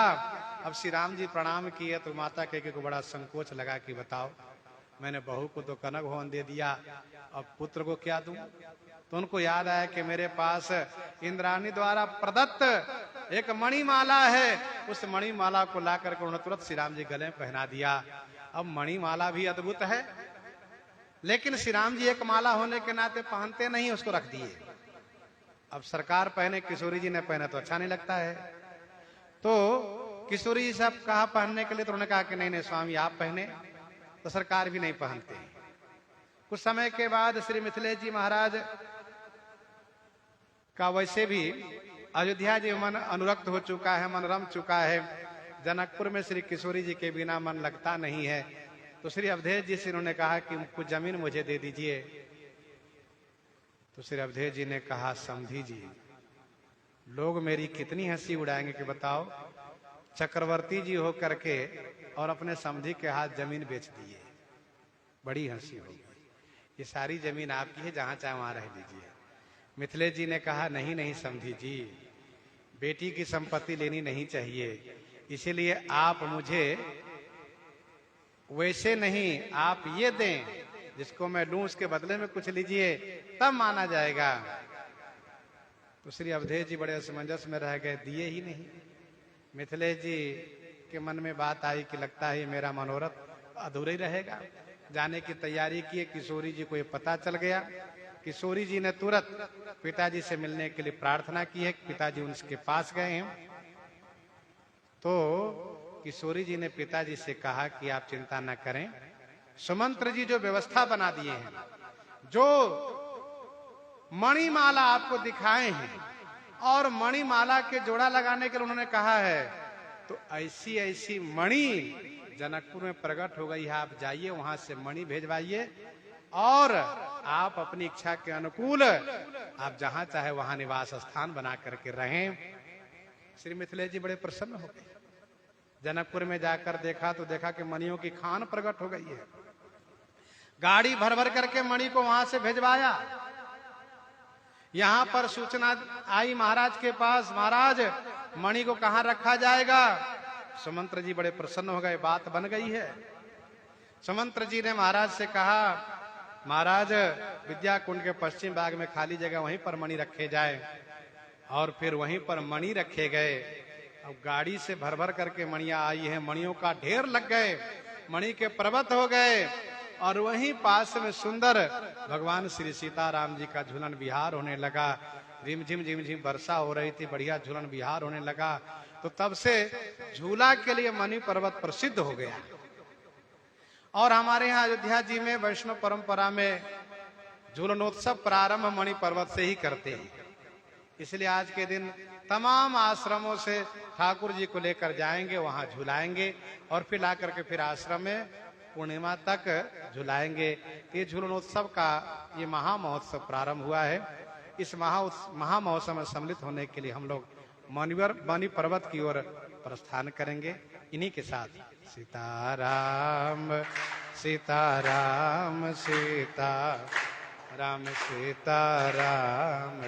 अब श्री राम जी प्रणाम किए तो माता कैकेयी को बड़ा संकोच लगा कि बताओ, मैंने बहू को तो कनक भवन दे दिया, अब पुत्र को क्या दूं। तो उनको याद आया कि मेरे पास इंद्राणी द्वारा प्रदत्त एक मणिमाला है, उस मणिमाला को ला करके उन्होंने तुरंत श्री राम जी गले में पहना दिया। अब मणिमाला भी अद्भुत है, लेकिन श्री राम जी एक माला होने के नाते पहनते नहीं, उसको रख दिए। अब सरकार पहने, किशोरी जी ने पहना तो अच्छा नहीं लगता है, तो किशोरी जी साहब कहा पहनने के लिए, तो उन्होंने कहा कि नहीं नहीं स्वामी आप पहने, तो सरकार भी नहीं पहनते। कुछ समय के बाद श्री मिथिलेश जी महाराज का वैसे भी अयोध्या जी मन अनुरक्त हो चुका है, मन रम चुका है। जनकपुर में श्री किशोरी जी के बिना मन लगता नहीं है। तो श्री अवधेश जी से उन्होंने कहा कि कुछ जमीन मुझे दे दीजिए। तो श्री अवधेश जी ने कहा, समधी जी, लोग मेरी कितनी हंसी उड़ाएंगे कि बताओ, चक्रवर्ती जी हो करके और अपने समधी के हाथ जमीन बेच दिए, बड़ी हंसी होगी। ये सारी जमीन आपकी है, जहां चाहे वहां रह लीजिए। मिथिलेश जी ने कहा, नहीं नहीं समधी जी, बेटी की संपत्ति लेनी नहीं चाहिए, इसीलिए आप मुझे वैसे नहीं, आप ये दें जिसको मैं लूं, उसके बदले में कुछ लीजिए, तब माना जाएगा। तो श्री अवधेश जी बड़े असमंजस में रह गए, दिए ही नहीं। मिथिलेश जी के मन में बात आई कि लगता है मेरा मनोरथ अधूरा ही रहेगा, जाने की तैयारी की। किशोरी जी को ये पता चल गया। किशोरी जी ने तुरंत पिताजी से मिलने के लिए प्रार्थना की है। पिताजी उनके पास गए हैं तो किशोरी जी ने पिताजी से कहा कि आप चिंता न करें, सुमंत्र जी जो व्यवस्था बना दिए हैं, जो मणिमाला आपको दिखाए हैं और मणिमाला के जोड़ा लगाने के लिए उन्होंने कहा है, तो ऐसी ऐसी मणि जनकपुर में प्रकट हो गई है। आप जाइए वहां से मणि भेजवाइए और आप अपनी इच्छा के अनुकूल आप जहां चाहे वहां निवास स्थान बना करके रहें। श्री मिथिलेश जी बड़े प्रसन्न हो गए। जनकपुर में जाकर देखा तो देखा कि मणियों की खान प्रकट हो गई है। गाड़ी भर भर करके मणि को वहां से भेजवाया। यहां पर सूचना आई महाराज के पास, महाराज मणि को कहां रखा जाएगा। सुमंत्र जी बड़े प्रसन्न हो गए, बात बन गई है। सुमंत्र जी ने महाराज से कहा, महाराज विद्या कुंड के पश्चिम भाग में खाली जगह वहीं पर मणि रखे जाए। और फिर वहीं पर मणि रखे गए। अब गाड़ी से भर भर करके मणियां आई हैं, मणियों का ढेर लग गए, मणि के पर्वत हो गए। और वहीं पास में सुंदर भगवान श्री सीताराम जी का झूलन विहार होने लगा। रिमझिम झिमझिम वर्षा हो रही थी, बढ़िया झूलन विहार होने लगा। तो तब से झूला के लिए मणि पर्वत प्रसिद्ध हो गया। और हमारे यहाँ अयोध्या जी में वैष्णव परंपरा में झूलनोत्सव प्रारंभ मणि पर्वत से ही करते हैं। इसलिए आज के दिन तमाम आश्रमों से ठाकुर जी को लेकर जाएंगे, वहां झुलाएंगे और फिर ला करके फिर आश्रम में पूर्णिमा तक झुलाएंगे। ये झूलनोत्सव का ये महामहोत्सव प्रारंभ हुआ है। इस महामहोत्सव में सम्मिलित होने के लिए हम लोग मणि पर्वत की ओर प्रस्थान करेंगे। इन्हीं के साथ सीताराम सीताराम सीताराम सीताराम।